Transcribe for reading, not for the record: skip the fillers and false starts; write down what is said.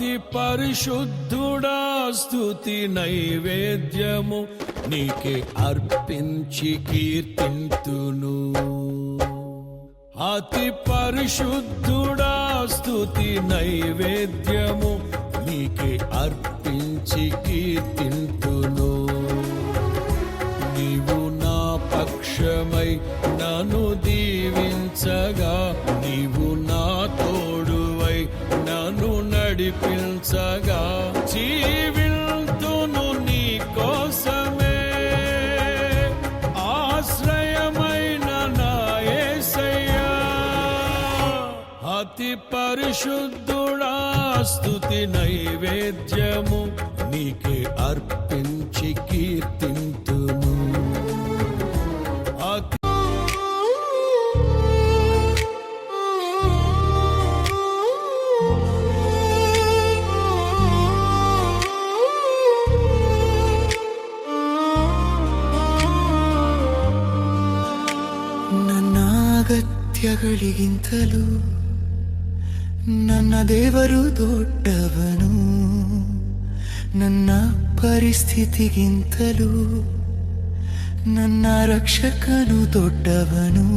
అతి పరిశుద్ధుడా స్తుతి నైవేద్యము నీకే అర్పించి కీర్తింతును. అతి పరిశుద్ధుడా స్తుతి నైవేద్యము నీకే అర్పించి కీర్తింతును. నీవు నా పక్షమై నన్ను దీవించగా, నీవు నా తోడువై నన్ను నడిపించగా, జీవింతును నీ కోసమే ఆశ్రయమైన నా యేసయ్యా. అతి పరిశుద్ధుడా స్తుతి నైవేద్యము నీకే అర్పించి కీర్తింతును. ನನ್ನ ಅಗತ್ಯಗಳಿಗಿಂತಲೂ ನನ್ನ ದೇವರು ದೊಡ್ಡವನು, ನನ್ನ ಪರಿಸ್ಥಿತಿಗಿಂತಲೂ ನನ್ನ ರಕ್ಷಕನು ದೊಡ್ಡವನು.